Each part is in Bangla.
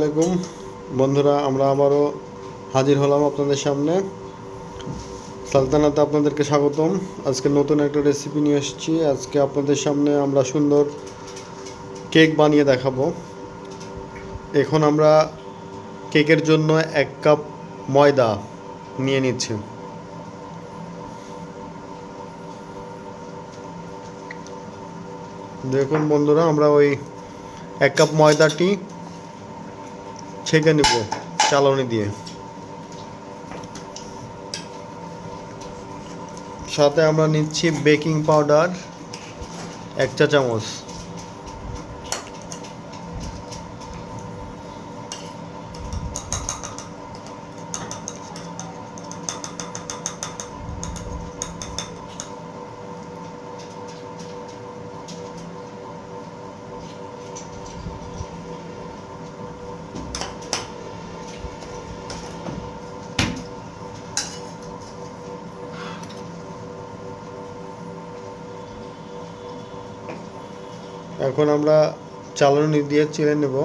আলাইকুম বন্ধুরা, আমরা আবারও হাজির হলাম আপনাদের সামনে। সালতানাতে আপনাদেরকে স্বাগতম। আজকে নতুন একটা রেসিপি নিয়ে এসেছি। আজকে আপনাদের সামনে আমরা সুন্দর কেক বানিয়ে দেখাবো। এখন আমরা কেকের জন্য 1 কাপ ময়দা নিয়ে নিচ্ছি। দেখুন বন্ধুরা, আমরা ওই 1 কাপ ময়দাটি ছেঁকে নেব চালনি দিয়ে। সাথে আমরা নিচ্ছি বেকিং পাউডার 1 চা চামচ। এখন আমরা চালনি দিয়ে চেলে নেব।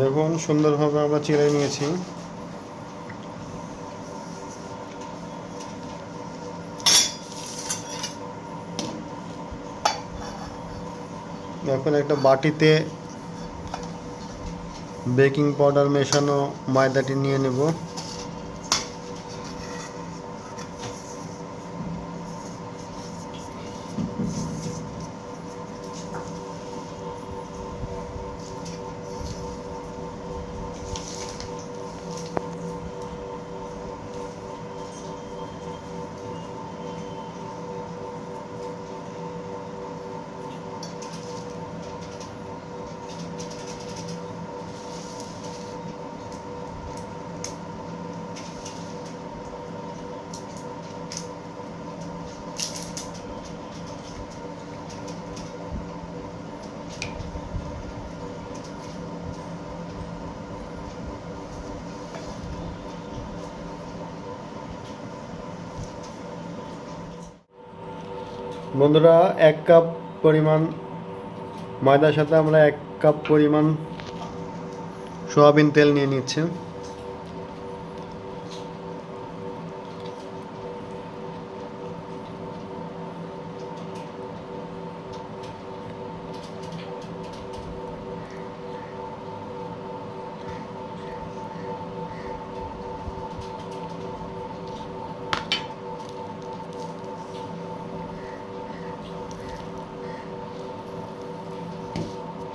দেখুন সুন্দরভাবে আমরা চেলে নিয়েছি। এখন একটা বাটিতে বেকিং পাউডার মেশানো ময়দাটি নিয়ে নেব। বন্ধুরা, 1 কাপ পরিমাণ ময়দার সাথে আমরা 1 কাপ পরিমাণ সয়াবিন তেল নিয়ে নিচ্ছি।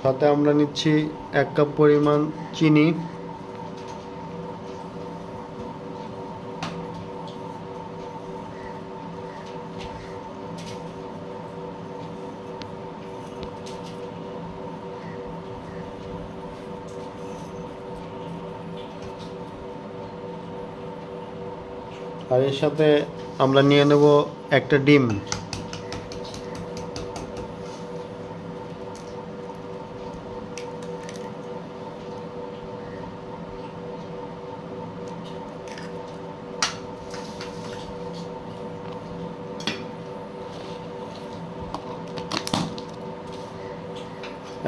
সাথে আমরা নিচ্ছি 1 কাপ পরিমাণ চিনি। আর এর সাথে আমরা নিয়ে নেব একটা ডিম।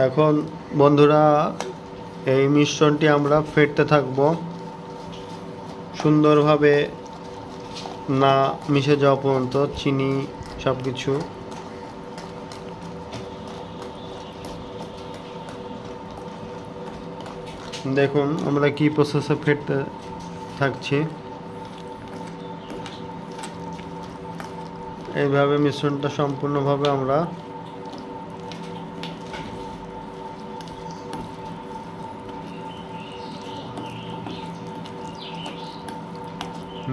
এখন বন্ধুরা, এই মিশ্রণটি আমরা ফেটতে থাকব সুন্দরভাবে না মিশে যাওয়া পর্যন্ত, চিনি সব কিছু। দেখুন আমরা কি প্রসেসে ফেটতে থাকছি। এইভাবে মিশ্রণটা সম্পূর্ণভাবে আমরা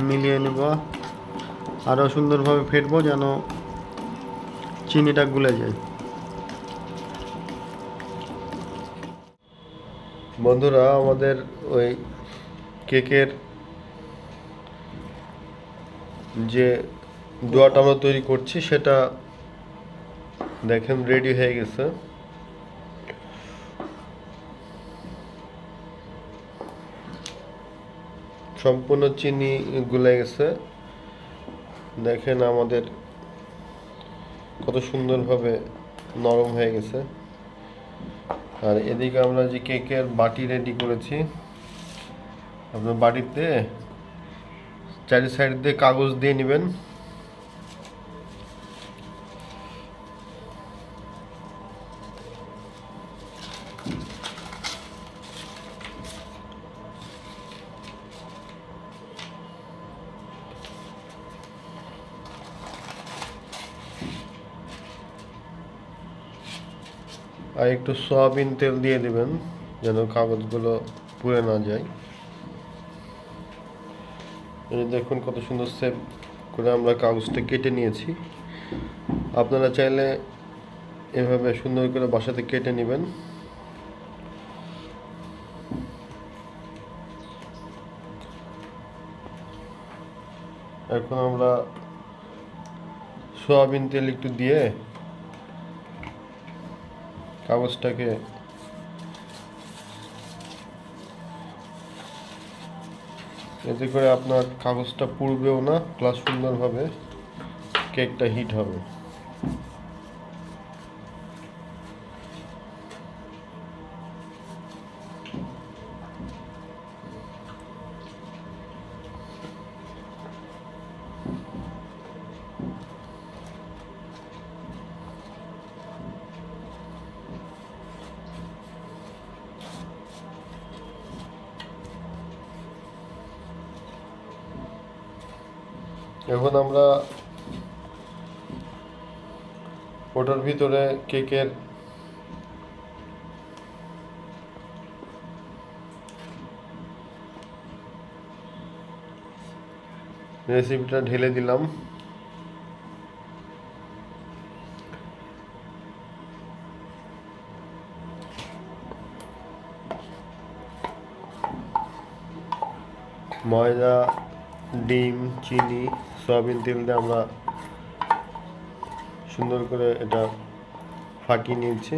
মিলিয়ে নেব, আরও সুন্দরভাবে ফেটবো যেন চিনিটা গুলে যায়। বন্ধুরা, আমাদের ওই কেকের যে ডোয়াটা আমরা তৈরি করছি সেটা দেখেন রেডি হয়ে গেছে। সম্পূর্ণ চিনি গুলে গেছে। দেখেন আমাদের কত সুন্দরভাবে নরম হয়ে গেছে। আর এদিকে আমরা যে কেকের বাটি রেডি করেছি, আপনার বাটিতে চারি সাইড দিয়ে কাগজ দিয়ে নেবেন। আর একটু সয়াবিন তেল দিয়ে দেবেন যেন কাগজগুলো পুড়ে না যায়। এই দেখুন কত সুন্দর শেপ করে আমরা কাগজটা কেটে নিয়েছি। আপনারা চাইলে এভাবে সুন্দর করে বাসাতে কেটে নেবেন। এখন আমরা সয়াবিন তেল একটু দিয়ে কাগজটাকে এতে করে আপনার কাগজটা পুড়বেও না, প্লাস সুন্দরভাবে কেকটা হিট হবে। এখন আমরা ওটার ভিতরে কেকের রেসিপিটা ঢেলে দিলাম। ময়দা, ডিম, চিনি, সয়াবিন তেল দিয়ে আমরা সুন্দর করে এটা ফাটিয়ে নিয়েছি।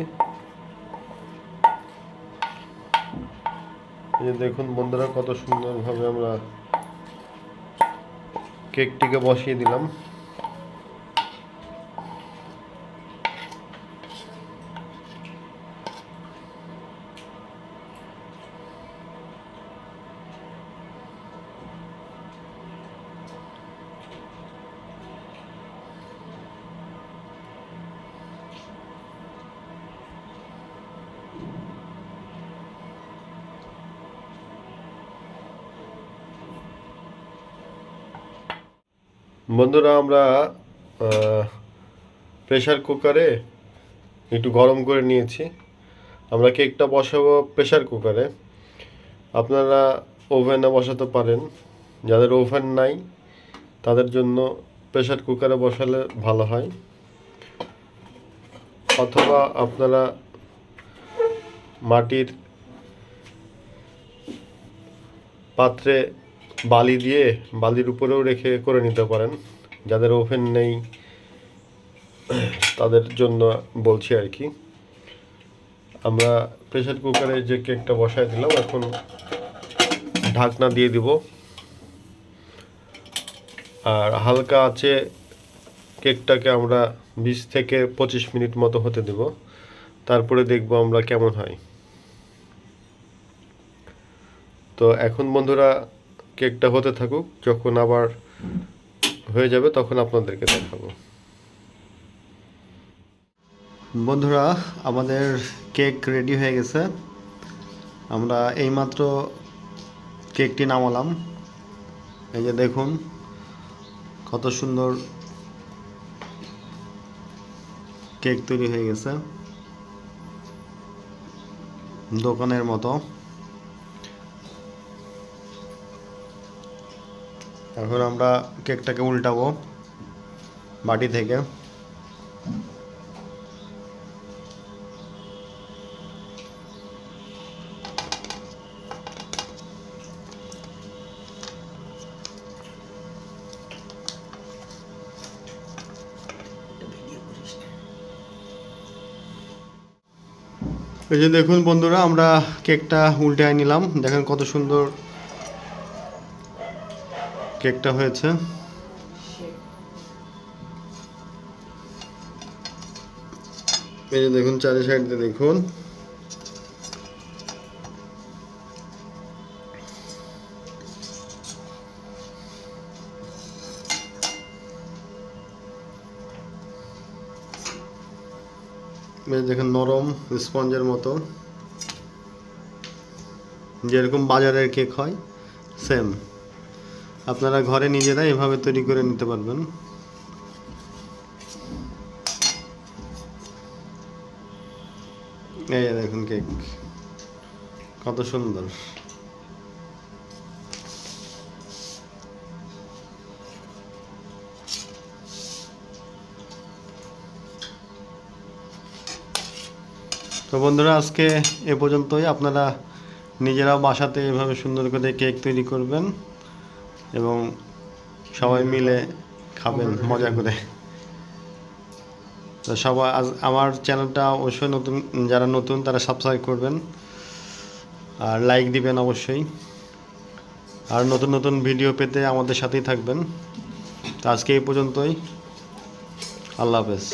এই যে দেখুন বন্ধুরা, কত সুন্দরভাবে আমরা কেকটিকে বসিয়ে দিলাম। বন্ধুরা, আমরা প্রেসার কুকারে একটু গরম করে নিয়েছি। আমরা কেকটা বসাবো প্রেসার কুকারে। আপনারা ওভেনে বসাতে পারেন, যাদের ওভেন নাই তাদের জন্য প্রেসার কুকারে বসালে ভালো হয়। অথবা আপনারা মাটির পাত্রে বালি দিয়ে বালির উপরেও রেখে করে নিতে পারেন। যাদের ওভেন নেই তাদের জন্য বলছি আর কি। আমরা প্রেসার কুকারে যে কেকটা বসায় দিলাম, এখন ঢাকনা দিয়ে দিব আর হালকা আছে কেকটাকে আমরা 20 থেকে 25 মিনিট মতো হতে দেব। তারপরে দেখব আমরা কেমন হয়। তো এখন বন্ধুরা কেকটা হতে থাকুক, যখন আবার হয়ে যাবে তখন আপনাদেরকে দেখাবো। বন্ধুরা, আমাদের কেক রেডি হয়ে গেছে। আমরা এইমাত্র কেকটি নামালাম। এই যে দেখুন কত সুন্দর কেক তৈরি হয়ে গেছে, দোকানের মতো। এখন আমরা কেকটাকে উল্টাবো বাটি থেকে। এই যে দেখুন বন্ধুরা, আমরা কেকটা উল্টে নিলাম। দেখেন কত সুন্দর কেকটা হয়েছে। এই যে দেখুন, চারি সাইড দিয়ে দেখুন। দেখেন নরম স্পঞ্জের মতো, যেরকম বাজারের কেক হয় সেম আপনারা ঘরে নিজেরা এভাবে তৈরি করে নিতে পারবেন। এই দেখুন কেক কত সুন্দর। তো বন্ধুরা, আজকে এ পর্যন্তই। আপনারা নিজেরাও বাসাতে এভাবে সুন্দর করে কেক তৈরি করবেন এবং সবাই মিলে খাবেন মজা করে। তো সবাই আমার চ্যানেলটা অবশ্যই নতুন, যারা নতুন তারা সাবস্ক্রাইব করবেন আর লাইক দিবেন অবশ্যই। আর নতুন নতুন ভিডিও পেতে আমাদের সাথেই থাকবেন। তো আজকে এই পর্যন্তই। আল্লাহ হাফেজ।